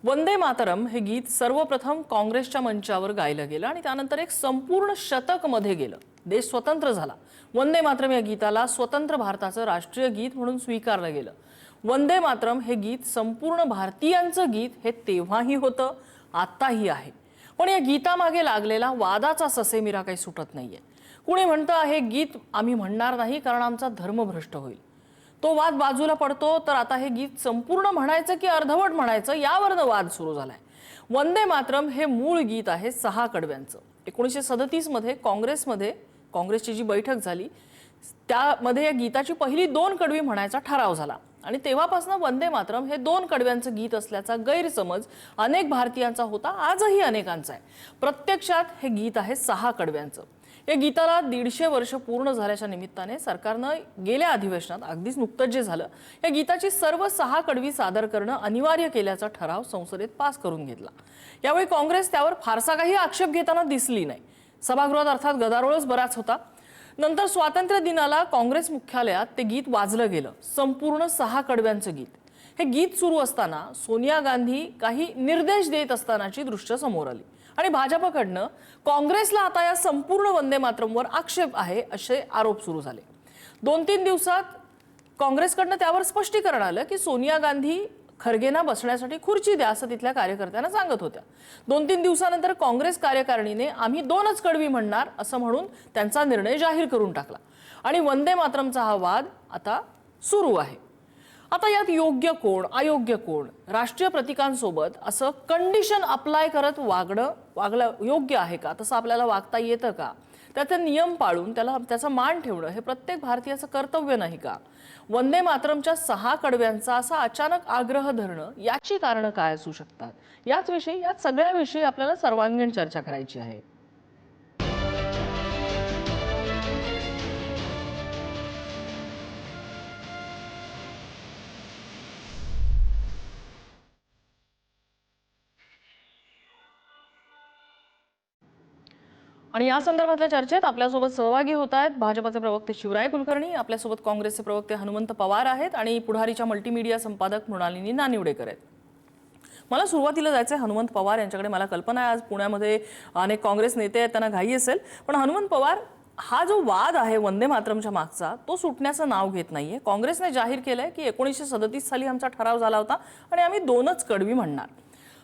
वंदे मातरम हे गीत सर्वप्रथम काँग्रेसच्या मंचावर गायलं गेलं आणि त्यानंतर एक संपूर्ण शतक मध्ये गेलं. देश स्वतंत्र झाला. वंदे मातरम या गीताला स्वतंत्र भारताचं राष्ट्रीय गीत म्हणून स्वीकारलं गेलं. वंदे मातरम हे गीत संपूर्ण भारतीयांचं गीत हे तेव्हाही होतं, आताही आहे. पण या गीतामागे लागलेला वादाचा ससेमिरा काही सुटत नाहीये. कुणी म्हणतं हे गीत आम्ही म्हणणार नाही कारण आमचा धर्म भ्रष्ट होईल. तो वाद बाजूला पडतो तर आता हे गीत संपूर्ण म्हणायचं की अर्धवट म्हणायचं यावरनं वाद सुरू झालाय. वंदे मातरम हे मूळ गीत आहे 6 कडव्यांचं. 1937 मध्ये काँग्रेसची जी बैठक झाली त्यामध्ये या गीताची पहिली 2 कडवी म्हणायचा ठराव झाला आणि तेव्हापासून वंदे मातरम हे 2 कडव्यांचं गीत असल्याचा गैरसमज अनेक भारतीयांचा होता, आजही अनेकांचा आहे. प्रत्यक्षात हे गीत आहे 6 कडव्यांचं. या गीताला 150 वर्ष पूर्ण झाल्याच्या निमित्ताने सरकारनं गेल्या अधिवेशनात अगदीच नुकतंच जे झालं या गीताची सर्व 6 कडवी सादर करणं अनिवार्य केल्याचा ठराव संसदेत पास करून घेतला. यावेळी काँग्रेस त्यावर फारसा काही आक्षेप घेताना दिसली नाही. सभागृहात अर्थात गदारोळच बराच होता. नंतर स्वातंत्र्य दिनाला काँग्रेस मुख्यालयात ते गीत वाजलं गेलं, संपूर्ण 6 कडव्यांचं गीत. हे गीत सुरू असताना सोनिया गांधी काही निर्देश देत असतानाची दृश्य समोर आली आणि भाजपकडनं काँग्रेसला आता या संपूर्ण वंदे मातरमवर आक्षेप आहे असे आरोप सुरू झाले. 2-3 दिवसात काँग्रेसकडनं त्यावर स्पष्टीकरण आलं की सोनिया गांधी खरगेंना बसण्यासाठी खुर्ची द्या असं तिथल्या कार्यकर्त्यांना सांगत होत्या. 2-3 दिवसानंतर काँग्रेस कार्यकारिणीने आम्ही 2च कडवी म्हणणार असं म्हणून त्यांचा निर्णय जाहीर करून टाकला आणि वंदे मातरमचा हा वाद आता सुरू आहे. आता यात योग्य कोण अयोग्य कोण, राष्ट्रीय प्रतीकांसोबत असं कंडिशन अप्लाय करत वागलं योग्य आहे का, तसं आपल्याला वागता येतं का, त्याचे नियम पाळून त्याचा मान ठेवणं हे प्रत्येक भारतीयाचं कर्तव्य नाही का, वंदे मातरमच्या 6 कडव्यांचा असा अचानक आग्रह धरणं याची कारणं काय असू शकतात, यात सगळ्याविषयी आपल्याला सर्वांगीण चर्चा करायची आहे. आणि या संदर्भातल्या चर्चेत आपल्यासोबत सहभागी होत आहेत भाजपचे प्रवक्ते शिवराय कुलकर्णी, आपल्यासोबत काँग्रेसचे प्रवक्ते हनुमंत पवार आहेत आणि पुढारीच्या मल्टीमीडिया संपादक मृणालिनी नानिवडेकर आहेत. मला सुरुवातीला जायचं आहे हनुमंत पवार यांच्याकडे. मला कल्पना आहे आज पुण्यामध्ये अनेक काँग्रेस नेते आहेत, त्यांना घाई असेल, पण हनुमंत पवार, हा जो वाद आहे वंदे मातरमच्या मागचा तो सुटण्याचं नाव घेत नाहीये. काँग्रेसने जाहीर केलंय की 1937 साली आमचा ठराव झाला होता आणि आम्ही 2च कडवी म्हणणार.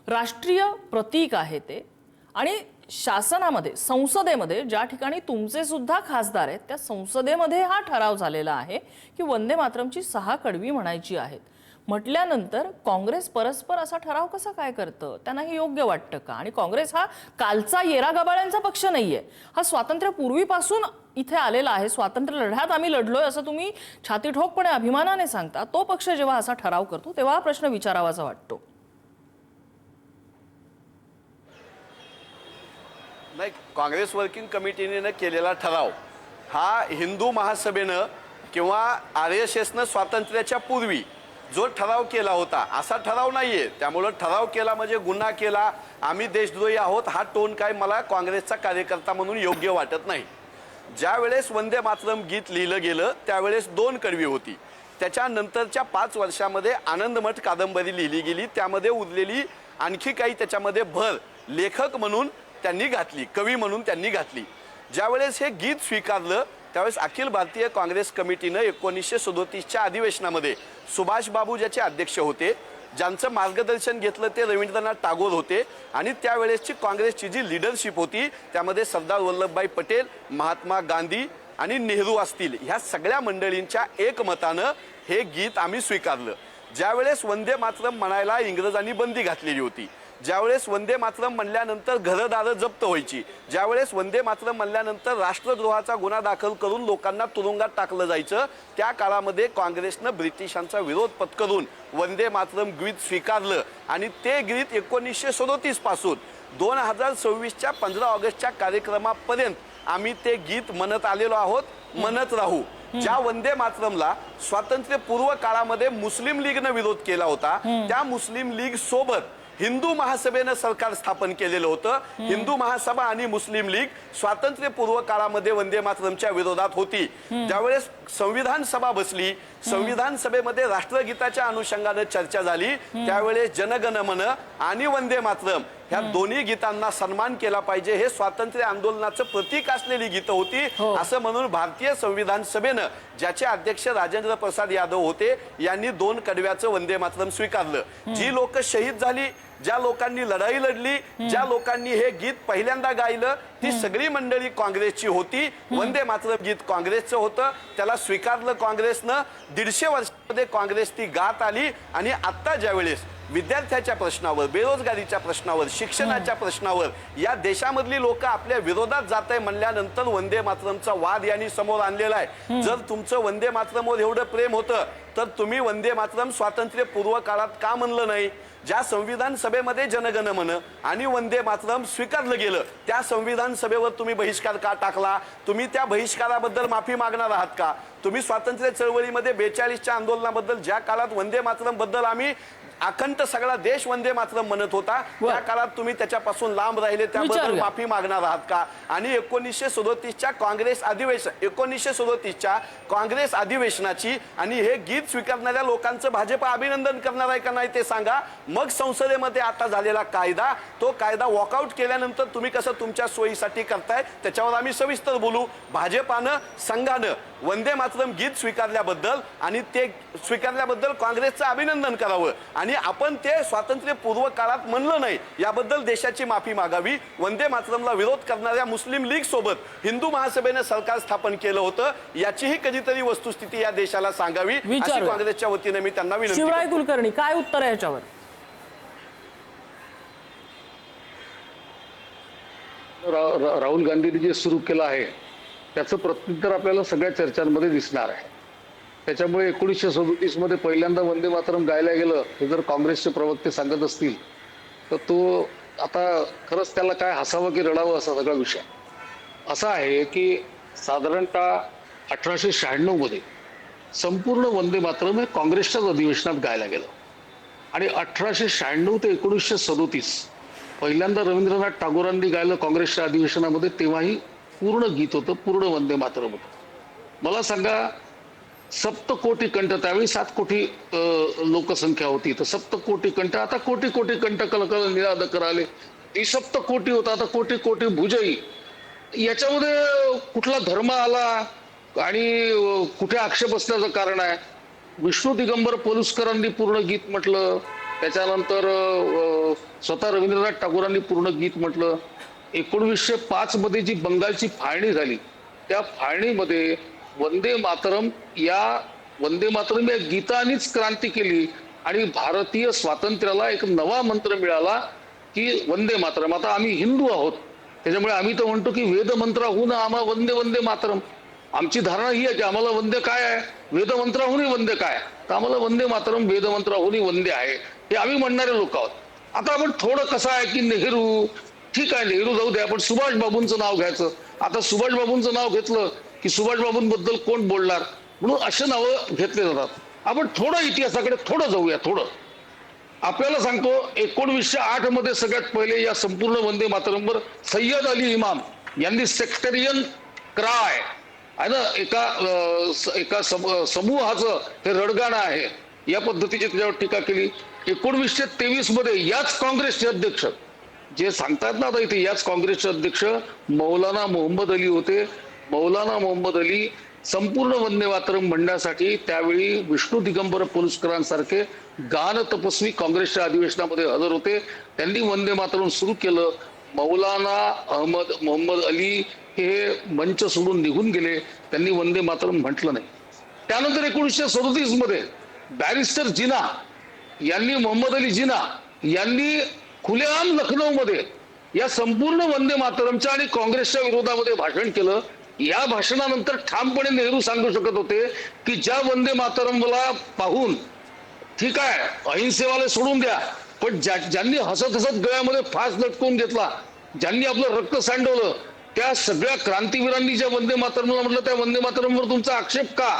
राष्ट्रीय प्रतीक आहे ते आणि शासनामध्ये संसदेमध्ये ज्या ठिकाणी तुमचे सुद्धा खासदार आहेत त्या संसदेमध्ये हा ठराव झालेला आहे की वंदे मातरमची 6 कडवी म्हणायची आहेत. म्हटल्यानंतर काँग्रेस परस्पर असा ठराव कसा काय करतं, त्यांना हे योग्य वाटतं का? आणि काँग्रेस हा कालचा येरा गबाळ्यांचा पक्ष नाहीये, हा स्वातंत्र्यपूर्वीपासून इथे आलेला आहे. स्वातंत्र्य लढ्यात आम्ही लढलोय असं तुम्ही छातीठोकपणे अभिमानाने सांगता. तो पक्ष जेव्हा असा ठराव करतो तेव्हा हा प्रश्न विचारावाचा वाटतो. नाही, काँग्रेस वर्किंग कमिटीने केलेला ठराव हा हिंदू महासभेनं किंवा RSSनं स्वातंत्र्याच्या पूर्वी जो ठराव केला होता असा ठराव नाहीये. त्यामुळे ठराव केला म्हणजे गुन्हा केला, आम्ही देशद्रोही आहोत, हा टोन काय मला काँग्रेसचा कार्यकर्ता म्हणून योग्य वाटत नाही. ज्या वेळेस वंदे मातरम गीत लिहिलं गेलं त्यावेळेस 2 कडवी होती. त्याच्यानंतरच्या 5 वर्षामध्ये आनंदमठ कादंबरी लिहिली गेली, त्यामध्ये उरलेली आणखी काही त्याच्यामध्ये भर लेखक म्हणून त्यांनी घातली, कवी म्हणून त्यांनी घातली. ज्यावेळेस हे गीत स्वीकारलं त्यावेळेस अखिल भारतीय काँग्रेस कमिटीनं 1937च्या अधिवेशनामध्ये सुभाष बाबू ज्याचे अध्यक्ष होते, ज्यांचं मार्गदर्शन घेतलं ते रवींद्रनाथ टागोर होते आणि त्यावेळेसची काँग्रेसची जी लिडरशिप होती त्यामध्ये सरदार वल्लभभाई पटेल, महात्मा गांधी आणि नेहरू असतील, ह्या सगळ्या मंडळींच्या एकमतानं हे गीत आम्ही स्वीकारलं. ज्यावेळेस वंदे मातरम म्हणायला इंग्रजांनी बंदी घातलेली होती, ज्यावेळेस वंदे मातरम म्हणल्यानंतर घरदारं जप्त व्हायची, ज्यावेळेस वंदे मातरम म्हणल्यानंतर राष्ट्रद्रोहाचा गुन्हा दाखल करून लोकांना तुरुंगात टाकलं जायचं, त्या काळामध्ये काँग्रेसनं ब्रिटिशांचा विरोध पत्करून वंदे मातरम गीत स्वीकारलं आणि ते गीत 1937 पासून 2026च्या 15 ऑगस्टच्या कार्यक्रमापर्यंत आम्ही ते गीत म्हणत आलेलो आहोत, म्हणत राहू. ज्या वंदे मातरमला स्वातंत्र्यपूर्व काळामध्ये मुस्लिम लीगनं विरोध केला होता त्या मुस्लिम लीग सोबत हिंदू महासभेनं सरकार स्थापन केलेलं होतं. हिंदू महासभा आणि मुस्लिम लीग स्वातंत्र्यपूर्व काळामध्ये वंदे मातरमच्या विरोधात होती. ज्यावेळेस संविधान सभा बसली, संविधान सभेमध्ये राष्ट्रगीताच्या अनुषंगाने चर्चा झाली, त्यावेळेस जनगण मन आणि वंदे मातरम ह्या दोन्ही गीतांना सन्मान केला पाहिजे, हे स्वातंत्र्य आंदोलनाचं प्रतीक असलेली गीतं होती. असं म्हणून भारतीय संविधान सभेनं, ज्याचे अध्यक्ष राजेंद्र प्रसाद यादव होते, यांनी 2 कडव्याचं वंदे मातरम स्वीकारलं. जी लोक शहीद झाली, ज्या लोकांनी लढाई लढली, ज्या लोकांनी हे गीत पहिल्यांदा गायलं, ती सगळी मंडळी काँग्रेसची होती. वंदे मातरम गीत काँग्रेसचं होतं, त्याला स्वीकारलं काँग्रेसनं. 150 वर्षामध्ये काँग्रेस ती गात आली. आणि आता ज्यावेळेस विद्यार्थ्याच्या प्रश्नावर, बेरोजगारीच्या प्रश्नावर, शिक्षणाच्या प्रश्नावर या देशामधली लोक आपल्या विरोधात जात आहे म्हणल्यानंतर वंदे मातरमचा वाद यांनी समोर आणलेला आहे. जर तुमचं वंदे मातरमवर एवढं प्रेम होतं तर तुम्ही वंदे मातरम स्वातंत्र्यपूर्व काळात का म्हणलं नाही? ज्या संविधान सभेमध्ये जनगण मन आणि वंदे मातरम स्वीकारलं गेलं, त्या संविधान सभेवर तुम्ही बहिष्कार का टाकला? तुम्ही त्या बहिष्काराबद्दल माफी मागणार आहात का? तुम्ही स्वातंत्र्य चळवळीमध्ये 42च्या आंदोलनाबद्दल, ज्या काळात वंदे मातरम बद्दल आम्ही अखंड सगळा देश वंदे मातरम म्हणत होता, त्या काळात तुम्ही त्याच्यापासून लांब राहिले, त्याबद्दल माफी मागणार आहात का? आणि 1937च्या काँग्रेस अधिवेशनाची आणि हे गीत स्वीकारणाऱ्या लोकांचं भाजप अभिनंदन करणार आहे का नाही ते सांगा. मग संसदेमध्ये आता झालेला कायदा, तो कायदा वॉकआउट केल्यानंतर तुम्ही कसं तुमच्या सोयीसाठी करताय त्याच्यावर आम्ही सविस्तर बोलू. भाजपानं, संघानं वंदे मातरम गीत स्वीकारल्याबद्दल आणि ते स्वीकारल्याबद्दल काँग्रेसचं अभिनंदन करावं आणि आपण ते स्वातंत्र्यपूर्व काळात म्हणलं नाही याबद्दल देशाची माफी मागावी. वंदे मातरमला विरोध करणाऱ्या मुस्लिम लीग सोबत हिंदू महासभेनं सरकार स्थापन केलं होतं, याचीही कधीतरी वस्तुस्थिती या देशाला सांगावी अशी काँग्रेसच्या वतीने मी त्यांना विनंती करतो. शिवराय कुलकर्णी, काय उत्तर आहे याच्यावर? राहुल गांधींनी जे सुरू केलं आहे त्याचं प्रत्युत्तर आपल्याला सगळ्या चर्चांमध्ये दिसणार आहे. त्याच्यामुळे 1937 मध्ये पहिल्यांदा वंदे मातरम गायला गेलं हे जर काँग्रेसचे प्रवक्ते सांगत असतील तर तो आता खरंच त्याला काय हसावं की रडावं असा सगळा विषय असा आहे की साधारणतः 1896 मध्ये संपूर्ण वंदे मातरम हे काँग्रेसच्याच अधिवेशनात गायला गेलं आणि 1896 ते 1937 पहिल्यांदा रवींद्रनाथ टागोरांनी गायलं काँग्रेसच्या अधिवेशनामध्ये, तेव्हाही पूर्ण गीत होतं, पूर्ण वंदे मातरम होतं. मला सांगा, सप्तकोटी कंठ, त्यावेळी 7 कोटी लोकसंख्या होती, तर सप्तकोटी कंठ, आता कोटी कोटी कंठ कलकल निनाद कराले, ती सप्तकोटी होता, आता कोटी कोटी भुजई. याच्यामध्ये कुठला धर्म आला आणि कुठे आक्षेप असण्याचं कारण आहे? विष्णू दिगंबर पलुसकरांनी पूर्ण गीत म्हटलं, त्याच्यानंतर स्वतः रवींद्रनाथ टागोरांनी पूर्ण गीत म्हटलं. 1905 मध्ये जी बंगालची फाळणी झाली त्या फाळणीमध्ये वंदे मातरम या गीतानीच क्रांती केली आणि भारतीय स्वातंत्र्याला एक नवा मंत्र मिळाला की वंदे मातरम. आता आम्ही हिंदू आहोत त्याच्यामुळे आम्ही तर म्हणतो की वेद मंत्राहून आम्हा वंदे वंदे मातरम. आमची धारणा ही आहे की आम्हाला वंदे काय आहे, वेदमंत्राहूनही वंदे काय, तर आम्हाला वंदे मातरम वेदमंत्राहूनही वंदे आहे हे आम्ही म्हणणारे लोक आहोत. आता आपण थोडं कसं आहे की नेहरू, ठीक आहे नेहरू जाऊ द्या, पण सुभाष बाबूंचं नाव घ्यायचं. आता सुभाष बाबूंचं नाव घेतलं की सुभाष बाबूंबद्दल कोण बोलणार, म्हणून असे नावं घेतले जातात. आपण थोडं इतिहासाकडे थोडं जाऊया. थोडं आपल्याला सांगतो, 1908 मध्ये सगळ्यात पहिले या संपूर्ण वंदे मातरमवर सय्यद अली इमाम यांनी सेक्टरियन क्राय आहे ना, एका समूहाचं हे रडगाणं आहे या पद्धतीची त्याच्यावर टीका केली. 1923 मध्ये याच काँग्रेसचे अध्यक्ष जे सांगतात ना आता इथे, याच काँग्रेसचे अध्यक्ष मौलाना मोहम्मद अली होते. मौलाना मोहम्मद अली संपूर्ण वंदे मातरम म्हणण्यासाठी त्यावेळी विष्णू दिगंबर पलुसकरांसारखे गान तपस्वी काँग्रेसच्या अधिवेशनामध्ये हजर होते. त्यांनी वंदे मातरम सुरू केलं. मौलाना मोहम्मद अली हे मंच सोडून निघून गेले, त्यांनी वंदे मातरम म्हटलं नाही. त्यानंतर 1937 मध्ये बॅरिस्टर जिना यांनी, मोहम्मद अली जिना यांनी खुलेआम लखनौ मध्ये या संपूर्ण वंदे मातरमच्या आणि काँग्रेसच्या विरोधामध्ये भाषण केलं. या भाषणानंतर ठामपणे नेहरू सांगू शकत होते की ज्या वंदे मातरमला पाहून, ठीक आहे अहिंसेवाले सोडून द्या, पण ज्यांनी हसत हसत गळ्यामध्ये फास लटकवून घेतला, ज्यांनी आपलं रक्त सांडवलं, त्या सगळ्या क्रांतीवीरांनी ज्या वंदे मातरमला म्हटलं त्या वंदे मातरमवर तुमचा आक्षेप का?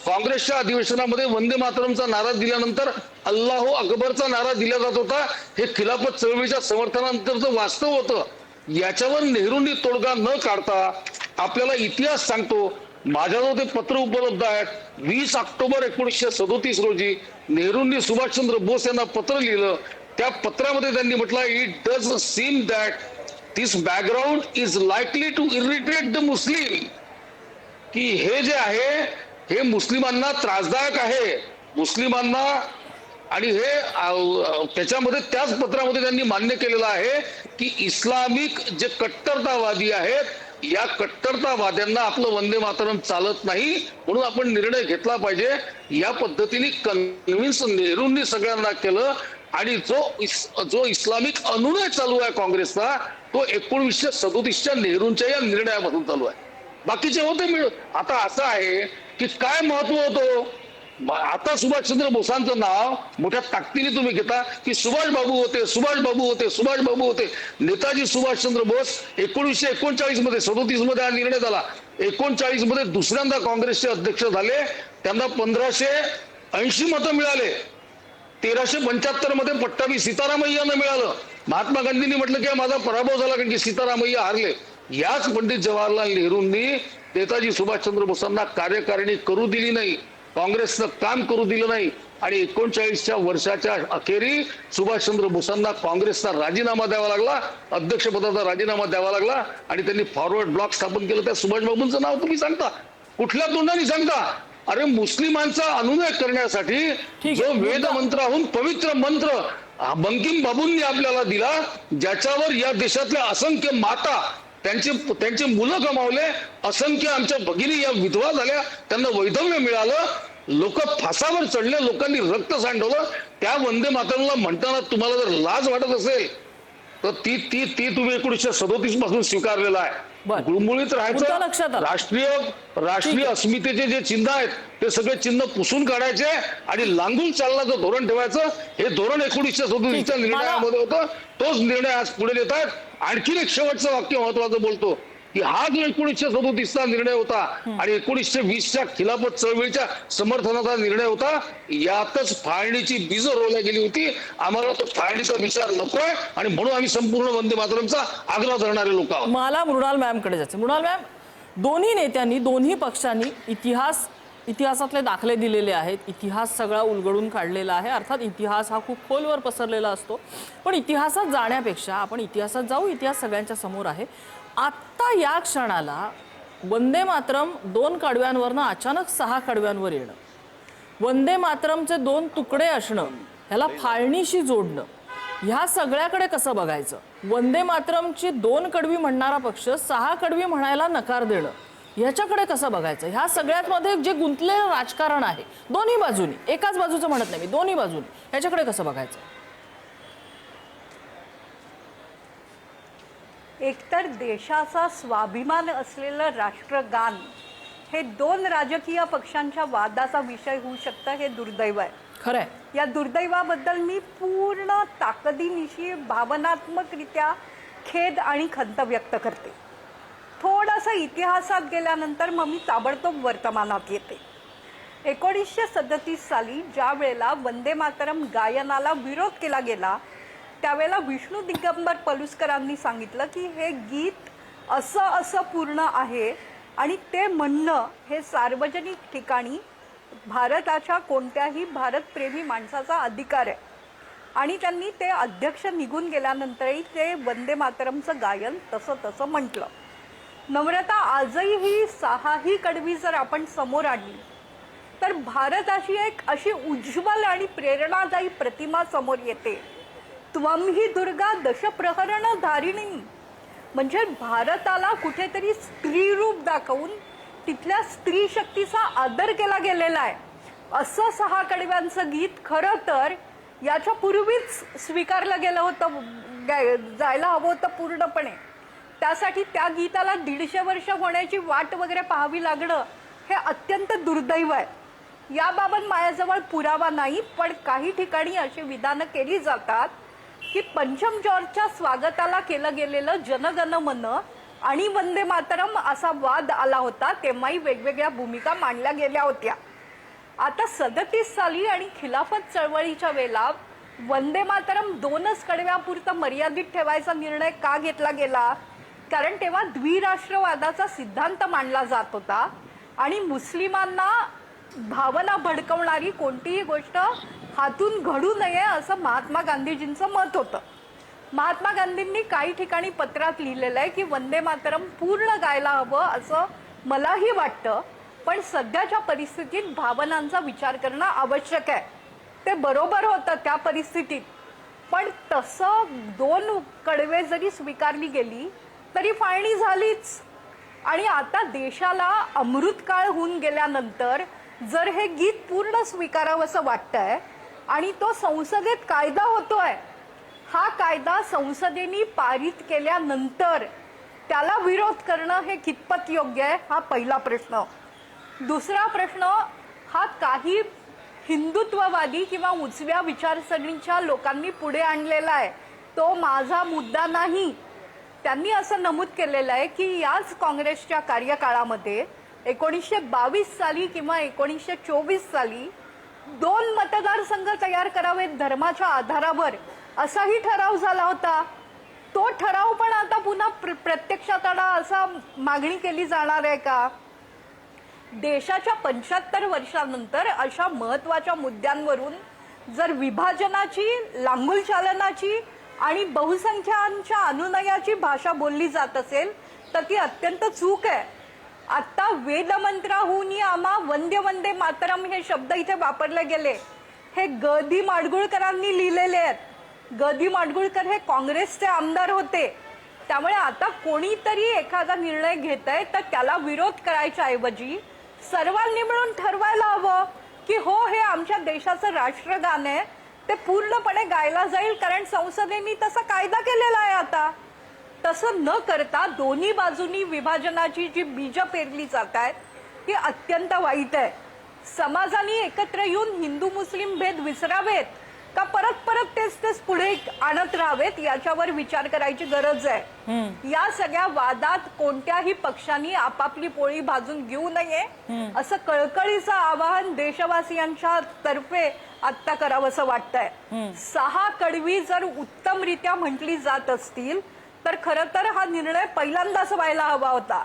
काँग्रेसच्या अधिवेशनामध्ये वंदे मातरमचा नारा दिल्यानंतर अल्लाहू अकबरचा नारा दिला जात होता. हे खिलाफत चळवळीच्या समर्थनानंतरचं वास्तव होतं. याच्यावर नेहरूंनी तोडगा न काढता आपल्याला इतिहास सांगतो. माझ्याजवळ ते पत्र उपलब्ध आहेत. 20 ऑक्टोबर 1937 रोजी नेहरूंनी सुभाषचंद्र बोस यांना पत्र लिहिलं. त्या पत्रामध्ये त्यांनी म्हटलं, it does seem that this background is likely to irritate the Muslim, की हे जे आहे हे मुस्लिमांना त्रासदायक आहे, मुस्लिमांना. आणि हे त्याच्यामध्ये त्याच पत्रामध्ये त्यांनी मान्य केलेलं आहे की इस्लामिक जे कट्टरतावादी आहेत या कट्टरतावाद्यांना आपलं वंदे मातरम चालत नाही, म्हणून आपण निर्णय घेतला पाहिजे. या पद्धतीने कन्व्हिन्स नेहरूंनी सगळ्यांना केलं. आणि जो इस्लामिक अनुनय चालू आहे काँग्रेसचा तो 1937च्या नेहरूंच्या या निर्णयापासून चालू आहे. बाकीचे होते आता असं आहे की काय महत्व होतं. आता सुभाषचंद्र बोसांचं नाव मोठ्या ताकदीने तुम्ही घेता की सुभाष बाबू होते, सुभाष बाबू होते, सुभाष बाबू होते. नेताजी सुभाषचंद्र बोस 1939 मध्ये 37 मध्ये हा निर्णय झाला. 39 मध्ये दुसऱ्यांदा काँग्रेसचे अध्यक्ष झाले. त्यांना 1580 मतं मिळाले. 1375 मध्ये पट्टाभी सीतारामय्यांना मिळालं. महात्मा गांधींनी म्हटलं की माझा पराभव झाला कारण की सीतारामय्या हारले. याच पंडित जवाहरलाल नेहरूंनी नेताजी सुभाषचंद्र बोसांना कार्यकारिणी करू दिली नाही, काँग्रेसनं काम करू दिलं नाही. आणि 39च्या वर्षाच्या अखेरी सुभाषचंद्र बोसांना काँग्रेसचा राजीनामा द्यावा लागला, अध्यक्षपदाचा राजीनामा द्यावा लागला. आणि त्यांनी फॉरवर्ड ब्लॉक स्थापन केलं. त्या सुभाष बाबूंचं नाव तुम्ही सांगता, कुठल्या तोंडाने सांगता? अरे मुस्लिमांचा अनुनय करण्यासाठी जो वेद मंत्राहून पवित्र मंत्र बंकिम बाबूंनी आपल्याला दिला, ज्याच्यावर या देशातल्या असंख्य माता त्यांचे मुलं गमावले, असंख्य आमच्या भगिनी या विधवा झाल्या, त्यांना वैधव्य मिळालं, लोक फासावर चढले, लोकांनी रक्त सांडवलं. त्या वंदे मातरमला म्हणताना तुम्हाला जर लाज वाटत असेल तर ती तुम्ही 1937 पासून स्वीकारलेला आहे. गुळमुळीत राहायचं. राष्ट्रीय अस्मितेचे जे चिन्ह आहेत ते सगळे चिन्ह पुसून काढायचे आणि लांगून चालण्याचं धोरण ठेवायचं. हे धोरण 1937च्या निर्णयामध्ये होतं. तोच निर्णय आज पुढे येत आहेत. आणखीन एक शेवटचं वाक्य महत्वाचं बोलतो की हा जो 1937चा निर्णय होता आणि 1920च्या खिलाफत चळवळीच्या समर्थनाचा निर्णय होता, यातच फाळणीची बीज रोवल्या गेली होती. आम्हाला तो फाळणीचा विचार नकोय आणि म्हणून आम्ही संपूर्ण वंदे मातरमचा आग्रह धरणारे लोक आहोत. मला मृणाल मॅम कडे जायचं. मृणाल मॅम, दोन्ही नेत्यांनी दोन्ही पक्षांनी इतिहासातले दाखले दिलेले आहेत. इतिहास सगळा उलगडून काढलेला आहे. अर्थात इतिहास हा खूप खोलवर पसरलेला असतो, पण इतिहासात जाण्यापेक्षा आपण इतिहासात जाऊ. इतिहास सगळ्यांच्या समोर आहे. आत्ता या क्षणाला वंदे मातरम 2 कडव्यांवरनं अचानक 6 कडव्यांवर येणं, वंदे मातरमचे 2 तुकडे असणं, ह्याला फाळणीशी जोडणं, ह्या सगळ्याकडे कसं बघायचं? वंदे मातरमची 2 कडवी म्हणणारा पक्ष 6 कडवी म्हणायला नकार देणं, ह्याच्याकडे कसं बघायचं? ह्या सगळ्यात मध्ये जे गुंतलेलं राजकारण आहे दोन्ही बाजूनी, एकाच बाजूचं म्हणत नाही मी, दोन्ही बाजूनी, ह्याच्याकडे कसं बघायचं? एकतर देशाचा स्वाभिमान असलेलं राष्ट्रगान हे 2 राजकीय पक्षांच्या वादाचा विषय होऊ शकतं, हे दुर्दैव आहे. खरंय. या दुर्दैवाबद्दल मी पूर्ण ताकदीनिशी भावनात्मकरित्या खेद आणि खंत व्यक्त करते. थोडंसं इतिहासात गेल्यानंतर मग मी ताबडतोब वर्तमानात येते. 1937 साली ज्या वेळेला वंदे मातरम गायनाला विरोध केला गेला त्यावेळेला विष्णू दिगंबर पलुसकरांनी सांगितलं की हे गीत असं पूर्ण आहे आणि ते म्हणणं हे सार्वजनिक ठिकाणी भारताच्या कोणत्याही भारतप्रेमी माणसाचा अधिकार आहे. आणि त्यांनी ते अध्यक्ष निघून गेल्यानंतरही ते वंदे मातरमचं गायन तसं म्हटलं. नम्रता, आजही ही 6ही कडवी जर आपण समोर आणली तर भारताची एक अशी उज्ज्वल आणि प्रेरणादायी प्रतिमा समोर येते. त्वं ही दुर्गा दशप्रहरण धारिणी, म्हणजे भारताला कुठेतरी स्त्री रूप दाखवून तिथल्या स्त्री शक्तीचा आदर केला गेलेला आहे. असं 6 कडव्यांचं गीत खरं तर याच्या पूर्वीच स्वीकारलं गेलं होतं, जायला हवं होतं पूर्णपणे. त्यासाठी त्या गीताला 150 वर्ष होण्याची वाट वगैरे पाहावी लागणं हे अत्यंत दुर्दैव आहे. याबाबत माझ्याजवळ पुरावा नाही, पण काही ठिकाणी अशी विधानं केली जातात की पंचम जॉर्जच्या स्वागताला केलं गेलेलं जनगण मन आणि वंदे मातरम असा वाद आला होता, तेव्हाही वेगवेगळ्या भूमिका मांडल्या गेल्या होत्या. आता 37 साली आणि खिलाफत चळवळीच्या वेळेला वंदे मातरम 2च कडव्यापुरतं मर्यादित ठेवायचा निर्णय का घेतला गेला? कारण तेव्हा द्विराष्ट्रवादाचा सिद्धांत मांडला जात होता आणि मुस्लिमांना भावना भडकवणारी कोणतीही गोष्ट हातून घडू नये असं महात्मा गांधीजींचं मत होतं. महात्मा गांधींनी काही ठिकाणी पत्रात लिहिलेलं आहे की वंदे मातरम पूर्ण गायला हवं असं मलाही वाटतं, पण सध्याच्या परिस्थितीत भावनांचा विचार करणं आवश्यक आहे. ते बरोबर होतं त्या परिस्थितीत, पण तसं 2 कडवे जरी स्वीकारली गेली तरी फाळणी झालीच. आणि आता देशाला अमृतकाळ होऊन गेल्यानंतर जर हे गीत पूर्ण स्वीकारावं असं वाटतंय आणि तो संसदेत कायदा होतोय, हा कायदा संसदेने पारित केल्यानंतर त्याला विरोध करणं हे कितपत योग्य आहे, हा पहिला प्रश्न. दुसरा प्रश्न हा काही हिंदुत्ववादी किंवा उजव्या विचारसरणीच्या लोकांनी पुढे आणलेला आहे, तो माझा मुद्दा नाही. त्यांनी असं नमूद केलेलं आहे की याच काँग्रेसच्या कार्यकाळामध्ये 1922 साली किंवा 1924 साली 2 मतदारसंघ तयार करावेत धर्माच्या आधारावर, असाही ठराव झाला होता. तो ठराव पण आता पुन्हा प्रत्यक्षात आणा असा मागणी केली जाणार आहे का? देशाच्या 75 वर्षांनंतर अशा महत्त्वाच्या मुद्द्यांवरून जर विभाजनाची, लांगुलचालनाची आणि बहुसंख्यांच्या अनुनयाची भाषा बोलली जात असेल तर ती अत्यंत चूक आहे. आता वेदमंत्राहून आम्हा वंदे वंदे मातरम हे शब्द इथे वापरले गेले, हे ग दी माडगुळकरांनी लिहिलेले आहेत. ग दी माडगुळकर हे काँग्रेसचे आमदार होते. त्यामुळे आता कोणीतरी एखादा निर्णय घेत आहे तर त्याला विरोध करायच्या ऐवजी सर्वांनी मिळून ठरवायला हवं की हो, हे आमच्या देशाचं राष्ट्रगान आहे, ते पूर्णपणे गायला जाईल, कारण संसदेने तसा कायदा केलेला आहे. आता तसं न करता दोन्ही बाजूनी विभाजनाची जी बीज पेरली जात आहेत ती अत्यंत वाईट आहे. समाजाने एकत्र येऊन हिंदू मुस्लिम भेद विसरावेत का परत परत तेच पुढे आणत राहावेत याच्यावर विचार करायची गरज आहे. या सगळ्या वादात कोणत्याही पक्षांनी आपापली पोळी भाजून घेऊ नये असं कळकळीचं आवाहन देशवासियांच्या तर्फे आत्ता करावंसं वाटतंय. 6 कडवी जर उत्तमरित्या म्हटली जात असतील तर खरं तर हा निर्णय पहिल्यांदाच व्हायला हवा होता.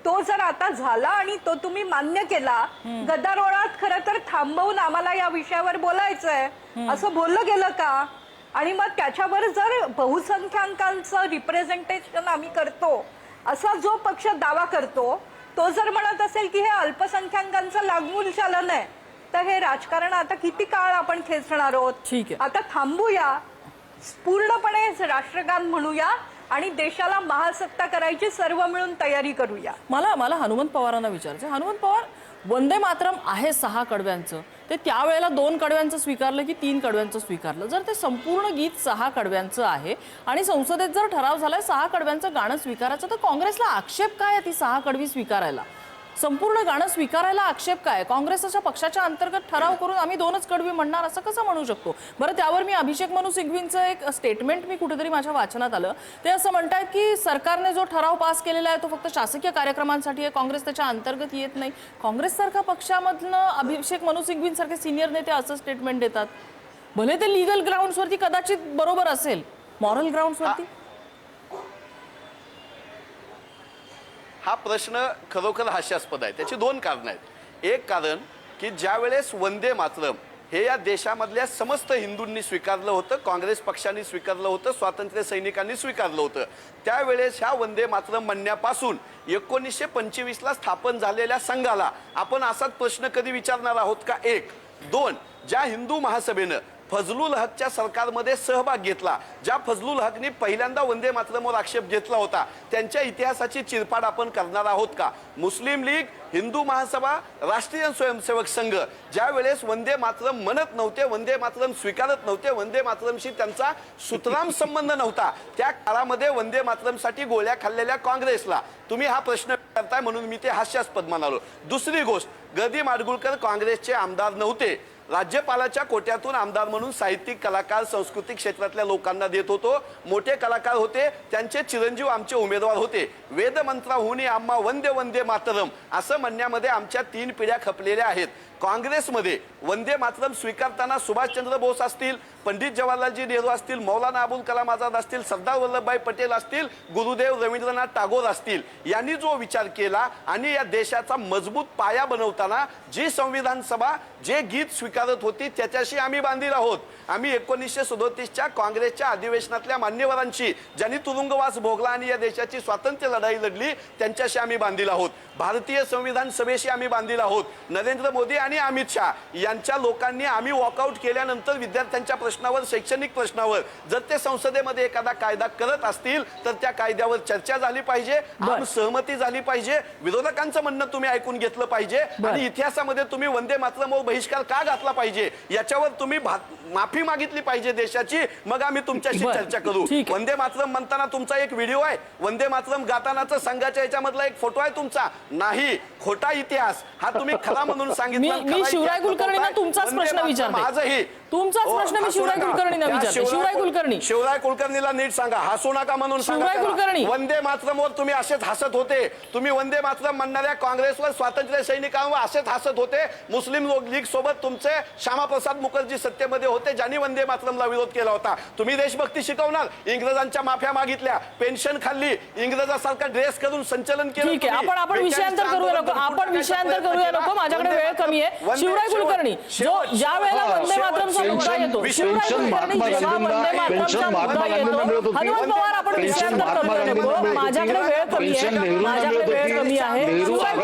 तो जर आता झाला आणि तो तुम्ही मान्य केला, गदारोळात खरं तर थांबवून आम्हाला या विषयावर बोलायचंय असं बोललं गेलं का? आणि मग त्याच्यावर जर बहुसंख्याकांचं रिप्रेझेंटेशन आम्ही करतो असा जो पक्ष दावा करतो तो जर म्हणत असेल की हे अल्पसंख्याकांचं लागून चालन आहे, तर हे राजकारण आता किती काळ आपण खेचणार आहोत? ठीक आहे. आता थांबूया, पूर्णपणे राष्ट्रगान म्हणूया आणि देशाला महासत्ता करायची सर्व मिळून तयारी करूया. मला हनुमंत पवारांना विचारायचं. हनुमंत पवार, वंदे मातरम आहे 6 कडव्यांचं, ते त्यावेळेला 2 कडव्यांचं स्वीकारलं की 3 कडव्यांचं स्वीकारलं? जर ते संपूर्ण गीत 6 कडव्यांचं आहे आणि संसदेत जर ठराव झालाय 6 कडव्यांचं गाणं स्वीकारायचं, तर काँग्रेसला आक्षेप काय आहे ती 6 कडवी स्वीकारायला? संपूर्ण गाणं स्वीकारायला आक्षेप काय? काँग्रेसच्या पक्षाच्या अंतर्गत ठराव करून आम्ही 2च कडवी म्हणणार असं कसं म्हणू शकतो? बरं, त्यावर मी अभिषेक मनू सिंघवींचं एक स्टेटमेंट मी कुठेतरी माझ्या वाचनात आलं. ते असं म्हणतात की सरकारने जो ठराव पास केलेला आहे तो फक्त शासकीय कार्यक्रमांसाठी आहे, काँग्रेस त्याच्या अंतर्गत येत नाही. काँग्रेससारख्या पक्षामधनं अभिषेक मनू सिंघवींसारखे सिनियर नेते असं स्टेटमेंट देतात. भले ते लिगल ग्राउंड्सवरती कदाचित बरोबर असेल, मॉरल ग्राउंड्सवरती हा प्रश्न खरोखर हास्यास्पद आहे. त्याची 2 कारणं आहेत. एक कारण की ज्या वेळेस वंदे मातरम हे या देशामधल्या समस्त हिंदूंनी स्वीकारलं होतं, काँग्रेस पक्षाने स्वीकारलं होतं, स्वातंत्र्य सैनिकांनी स्वीकारलं होतं, त्यावेळेस ह्या वंदे मातरम म्हणण्यापासून 1925ला स्थापन झालेल्या संघाला आपण असाच प्रश्न कधी विचारणार आहोत का? 1. 2. ज्या हिंदू महासभेनं फजलुल हकच्या सरकारमध्ये सहभाग घेतला, ज्या फजलुल हकनी पहिल्यांदा वंदे मातरमवर आक्षेप घेतला होता, त्यांच्या इतिहासाची चिरफाड आपण करणार आहोत का? मुस्लिम लीग, हिंदू महासभा, राष्ट्रीय स्वयंसेवक संघ ज्या वेळेस वंदे मातरम म्हणत नव्हते, वंदे मातरम स्वीकारत नव्हते, वंदे मातरमशी त्यांचा सुतराम संबंध नव्हता, त्या काळामध्ये वंदे मातरमसाठी गोळ्या खाल्लेल्या काँग्रेसला तुम्ही हा प्रश्न करताय म्हणून मी ते हास्यास्पद म्हणालो. दुसरी गोष्ट, ग दी माडगुळकर काँग्रेसचे आमदार नव्हते. राज्यपालाच्या कोट्यातून आमदार म्हणून साहित्यिक, कलाकार, सांस्कृतिक क्षेत्रातल्या लोकांना देत होतो. मोठे कलाकार होते, त्यांचे चिरंजीव आमचे उमेदवार होते. वेदमंत्राहून आम्हा वंदे वंदे मातरम असं म्हणण्यामध्ये आमच्या 3 पिढ्या खपलेल्या आहेत. काँग्रेसमध्ये वंदे मातरम स्वीकारताना सुभाषचंद्र बोस असतील, पंडित जवाहरलालजी नेहरू असतील, मौलाना अबुल कलाम आझाद असतील, सरदार वल्लभभाई पटेल असतील, गुरुदेव रवींद्रनाथ टागोर असतील, यांनी जो विचार केला आणि या देशाचा मजबूत पाया बनवताना जी संविधान सभा जे गीत स्वीकारत होती त्याच्याशी आम्ही बांधील आहोत. आम्ही 1937च्या काँग्रेसच्या अधिवेशनातल्या मान्यवरांची, ज्यांनी तुरुंगवास भोगला आणि या देशाची स्वातंत्र्य लढाई लढली, त्यांच्याशी आम्ही बांधील आहोत. भारतीय संविधान सभेशी आम्ही बांधील आहोत. नरेंद्र मोदी आणि अमित शहा यांच्या लोकांनी आम्ही वॉकआउट केल्यानंतर विद्यार्थ्यांच्या प्रश्नावर, शैक्षणिक प्रश्नावर जर ते संसदेमध्ये एखादा कायदा करत असतील तर त्या कायद्यावर चर्चा झाली पाहिजे, आम सहमती झाली पाहिजे, विरोधकांचं म्हणणं तुम्ही ऐकून घेतलं पाहिजे आणि इतिहासामध्ये तुम्ही वंदे मातरमवर बहिष्कार का घातला पाहिजे याच्यावर तुम्ही माफी मागितली पाहिजे देशाची. मग आम्ही तुमच्याशी चर्चा करू. वंदे मातरम म्हणताना तुमचा एक व्हिडिओ आहे, वंदे मातरम गातानाचा संघाच्या याच्यामधला एक फोटो आहे तुमचा. नाही, खोटा इतिहास हा तुम्ही खरा म्हणून सांगितला. मी शिवराय कुलकर्णींना तुमचाच प्रश्न विचारते. आजही तुमचाच प्रश्न मी शिवराय कुलकर्णींना विचारते. शिवराय कुलकर्णीला नीट सांगा, हसू नका म्हणून शिवराय कुलकर्णी, वंदे मातरमवर तुम्ही असेच हसत होते. तुम्ही वंदे मातरम म्हणणाऱ्या काँग्रेसवर, स्वातंत्र्य सैनिकांवर असेच हसत होते. मुस्लिम लीग सोबत तुमचे श्यामाप्रसाद मुखर्जी सत्तेमध्ये होते, ज्यांनी वंदे मातरमला विरोध केला होता. तुम्ही देशभक्ती शिकवणार, इंग्रजांच्या माफिया मागितल्या, पेन्शन खाल्ली, इंग्रजासारखा ड्रेस करून संचलन केलं. ठीक आहे, आपण विषयांतर करूया नको, माझ्याकडे वेळ कमी आहे. शिवराय कुलकर्णी, जो ज्या वेळेला वंदे मातरमचा मुद्दा येतो, शिवराय कुलकर्णी जेव्हा वंदे मातरमचा मुद्दा येतो, हनुमंत पवार, आपण विषयांतर करूया नको, माझ्याकडे वेळ कमी आहे. शिवराय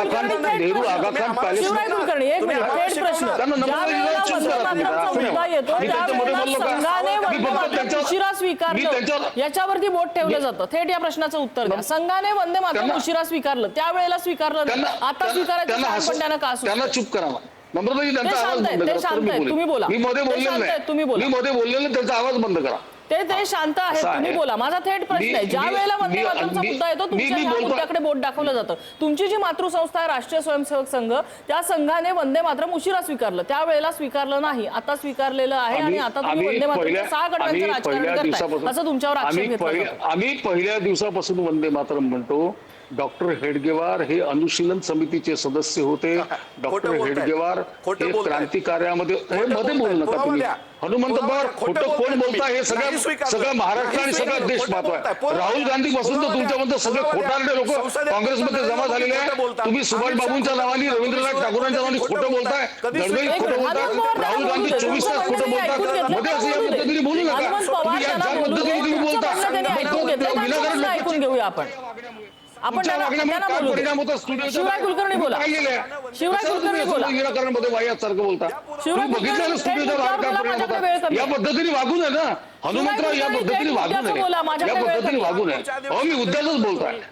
कुलकर्णी, एक मिनिट, थेट प्रश्न. ज्या वेळेला वंदे मातरमचा मुद्दा येतो त्यावेळेला संघाने वंदे मातरम उशिरा स्वीकारलं याच्यावरती बोट ठेवलं जातं. थेट या प्रश्नाचं उत्तर द्या. संघाने वंदे मातरम उशिरा स्वीकारलं, त्यावेळेला स्वीकारलं नाही, आता स्वीकारायचं पण त्यांना का त्यांना चुप करावा. त्यांचा आवाज बंद करा. तुम्ही बोला. मी मध्ये बोललेलं नाही, त्यांचा आवाज बंद करा. ते शांत आहे, तुम्ही बोला. माझा थेट प्रश्न आहे, ज्या वेळेला वंदे मातरमचा मुद्दा येतो तुमच्या ह्या मुद्द्याकडे बोट दाखवलं जातं. तुमची जी मातृसंस्था आहे राष्ट्रीय स्वयंसेवक संघ, त्या संघाने वंदे मातरम उशिरा स्वीकारलं, त्यावेळेला स्वीकारलं नाही, आता स्वीकारलेलं आहे आणि आता तुम्ही वंदे मातरमच्या 6 गटांचं राजकारण करताय असं तुमच्यावर आक्षेप घेतला जातो. आम्ही पहिल्या दिवसापासून वंदे मातरम म्हणतो. डॉक्टर हेडगेवार हे अनुशीलन समितीचे सदस्य होते. डॉक्टर हेडगेवार हे क्रांतिकार्यामध्ये मध्ये बोलू नका तुम्ही. हनुमंत पवार खोटं कोण बोलता हे सगळं महाराष्ट्र आणि सगळा देश पाहतोय. राहुल गांधी पासून तर तुमच्यामध्ये सगळे खोटारडे लोक काँग्रेसमध्ये जमा झालेले आहे. तुम्ही सुभाष बाबूंच्या नावाने, रवींद्रनाथ टागोरांच्या नावाने खोटं बोलताय, दरवेळी खोटं बोलताय. राहुल गांधी 24 तास खोटं बोलतात. मध्ये असं या पद्धतीने बोलू नका. तुम्ही ज्या पद्धतीने तुम्ही बोलता ऐकून घेऊया आपण. शिवराय कुलकर्णी बोला. शिवराय कुलकर्णी बोला. निराकरणमध्ये वाह्यासारखं बोलता. बघितलं ना स्टुडिओच्या बाहेर काय परिणाम होता. या पद्धतीने वागू नये ना हनुमंतराव, या पद्धतीने वागू नये, या पद्धतीने वागू नये.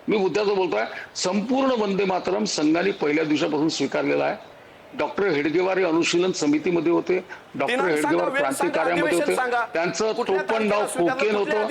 मी मुद्द्याच बोलतोय. संपूर्ण वंदे मातरम संघाने पहिल्या दिवसापासून स्वीकारलेला आहे. डॉक्टर हेडगेवार हे अनुशीलन समितीमध्ये होते. डॉक्टर हेडगेवार क्रांतिकार्यामध्ये होते. त्यांचं टोपण नाव कोकेन होतं.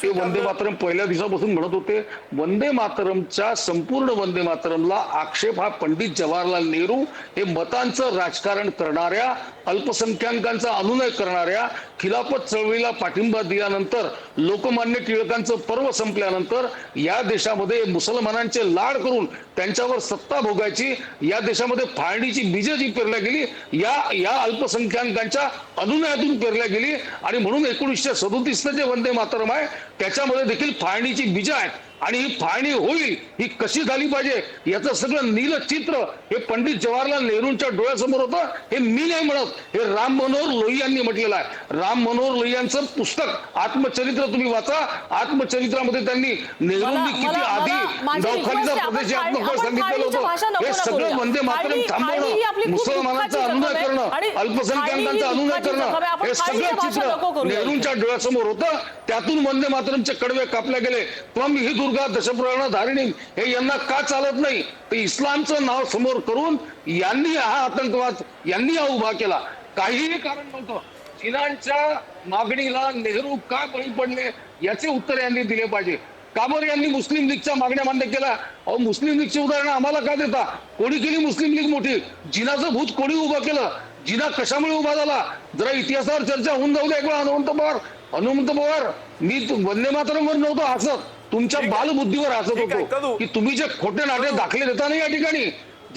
ते वंदे मातरम पहिल्या दिवसापासून म्हणत होते. वंदे मातरमच्या संपूर्ण वंदे मातरमला आक्षेप हा पंडित जवाहरलाल नेहरू हे मतांचं राजकारण करणाऱ्या, अल्पसंख्याकांचा अनुनय करणाऱ्या, खिलाफत चळवळीला पाठिंबा दिल्यानंतर, लोकमान्य टिळकांचं पर्व संपल्यानंतर या देशामध्ये मुसलमानांचे लाड करून त्यांच्यावर सत्ता भोगायची, या देशामध्ये फाळणीची बीज जी पेरल्या गेली या अल्पसंख्याकांच्या अनुनयातून पेरल्या गेली. आणि म्हणून 1937 जे वंदे मातरम आहे त्याच्यामध्ये देखील फाळणीची बीज आहेत. आणि ही फाळणी होईल, ही कशी झाली पाहिजे याचं सगळं नीलचित्र हे पंडित जवाहरलाल नेहरूंच्या डोळ्यासमोर होतं. हे मी नाही म्हणत, हे राम मनोहर लोहियांनी म्हटलेलं आहे. राम मनोहर लोहियांचं पुस्तक आत्मचरित्र तुम्ही वाचा. आत्मचरित्रामध्ये त्यांनी नेहरूंनी किती आधी दवाखान्याचा प्रदेश सांगितलेलं होतं. हे सगळं वंदे मातरम थांबवणं, मुसलमानांचा अनुनय करणं, अल्पसंख्याकांचा अनुनय करणं, हे सगळं चित्र नेहरूंच्या डोळ्यासमोर होतं. त्यातून वंदे मातरमचे कडवे कापले गेले. त्वम ही दुर्गा दशप्राणा धारिणी हे यांना का चालत नाही? तर इस्लामचं नाव समोर करून यांनी हा आतंकवाद यांनी हा उभा केला. काहीही कारण नव्हतं. चीनांच्या मागणीला नेहरू का बळी पडले याचे उत्तर यांनी दिले पाहिजे. का बरं यांनी मुस्लिम लीगच्या मागण्या मान्य केल्या? अहो, मुस्लिम लीगची उदाहरणं आम्हाला का देता? कोणी केली मुस्लिम लीग मोठी? जिनाचं भूत कोणी उभं केलं? जिना कशामुळे उभा झाला? जरा इतिहासावर चर्चा होऊन जाऊ द्या. एक वेळा हनुमंत पवार, मी वंदे मातरमवर नव्हतो हसत, तुमच्या बालबुद्धीवर हसत होतो की तुम्ही जे खोटे नाटे दाखले देता ना या ठिकाणी,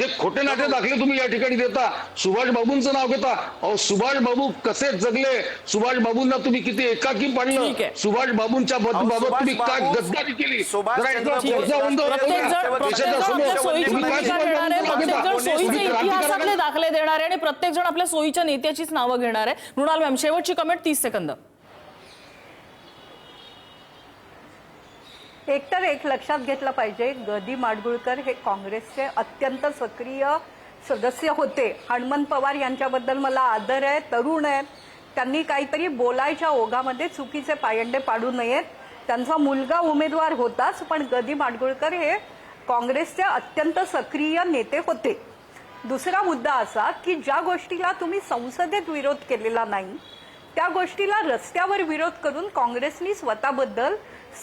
जे खोटे नाटे दाखले तुम्ही या ठिकाणी देता, सुभाष बाबूंचं नाव घेता. अहो सुभाष बाबू कसे जगले, सुभाष बाबूंना तुम्ही किती एकाकी ठीक पाडलं, आहे. सुभाष बाबूंच्या बाबत सुभाष तुम्ही काय बाबू- गद्दारी केली. सुभाष जरा एकदा चंद्र बोस- वरचा वंद प्रत्येक जण देशाच्या आपल्या समोर सोयीची तुम्ही काय भूमिका सुभाष घेणार आहे, बाबूंचं नाव प्रत्येक घेता? जण सोयीचे तुम्ही इतिहासातले क्रांतिकारक- दाखले देणार आहे आणि प्रत्येक जण आपल्या सोयीच्या नेत्याचीच नावं घेणार आहे. मृणाल मॅम, शेवटची कमेंट 30 सेकंद. एकतर एक लक्षात घेतलं पाहिजे, गदी माडगुळकर हे काँग्रेसचे अत्यंत सक्रिय सदस्य होते. हनुमंत पवार यांच्याबद्दल मला आदर आहे, तरुण आहेत, त्यांनी काहीतरी बोलायच्या ओघामध्ये चुकीचे पायंडे पाडू नयेत. त्यांचा मुलगा उमेदवार होताच, पण गदी माडगुळकर हे काँग्रेसचे अत्यंत सक्रिय नेते होते. दुसरा मुद्दा असा की ज्या गोष्टीला तुम्ही संसदेत विरोध केलेला नाही, त्या गोष्टीला रस्त्यावर विरोध करून काँग्रेसनी स्वतःबद्दल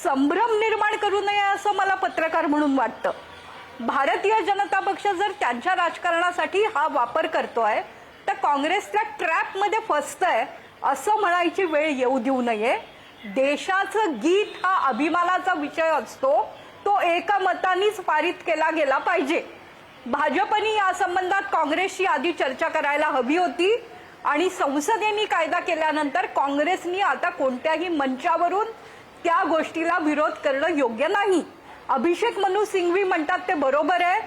संभ्रम निर्माण करू नये असं मला पत्रकार म्हणून वाटतं. भारतीय जनता पक्ष जर त्यांच्या राजकारणासाठी हा वापर करतोय तर काँग्रेस त्या ट्रॅपमध्ये फसतंय असं म्हणायची वेळ येऊ देऊ नये. देशाचं गीत हा अभिमानाचा विषय असतो, तो एका मतानेच पारित केला गेला पाहिजे. भाजपने या संबंधात काँग्रेसशी आधी चर्चा करायला हवी होती आणि संसदेने कायदा केल्यानंतर काँग्रेसनी आता कोणत्याही मंचावरून त्या गोष्टीला विरोध करणं योग्य नाही. अभिषेक मनु सिंघवी म्हणतात ते बरोबर आहे.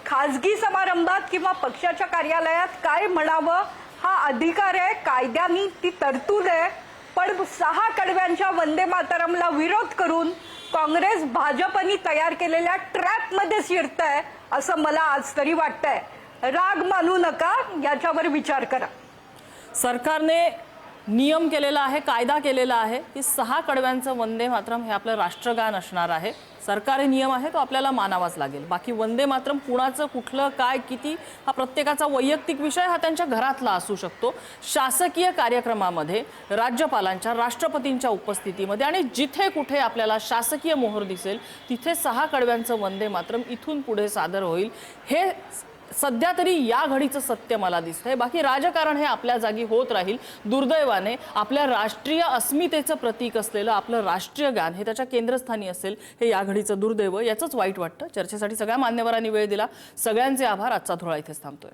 खासगी समारंभात किंवा पक्षाच्या कार्यालयात काय म्हणावं हा अधिकार आहे, कायद्याने ती तरतूद आहे. पण 6 कडव्यांच्या वंदे मातरमला विरोध करून काँग्रेस भाजपनी तयार केलेल्या ट्रॅपमध्ये शिरतंय असं मला आज तरी वाटतंय. राग मानू नका, याच्यावर विचार करा. सरकारने नियम केलेला आहे, कायदा केलेला आहे की 6 कडव्यांचं वंदे मातरम हे आपलं राष्ट्रगान असणार आहे. सरकारी नियम आहे, तो आपल्याला मानावाच लागेल. बाकी वंदे मातरम कुणाचं, कुठलं, काय, किती हा प्रत्येकाचा वैयक्तिक विषय, हा त्यांच्या घरातला असू शकतो. शासकीय कार्यक्रमामध्ये राज्यपालांच्या, राष्ट्रपतींच्या उपस्थितीमध्ये आणि जिथे कुठे आपल्याला शासकीय मोहर दिसेल तिथे 6 कडव्यांचं वंदे मातरम इथून पुढे सादर होईल. हे सध्या तरी या घडीचं सत्य मला दिसतंय. बाकी राजकारण हे आपल्या जागी होत राहील. दुर्दैवाने आपल्या राष्ट्रीय अस्मितेचं प्रतीक असलेलं आपलं राष्ट्रीय गान हे त्याच्या केंद्रस्थानी असेल, हे या घडीचं दुर्दैव. याचंच वाईट वाटतं. चर्चेसाठी सगळ्या मान्यवरांनी वेळ दिला. सगळ्यांचे आभार. आजचा धुळा इथेच थांबतोय.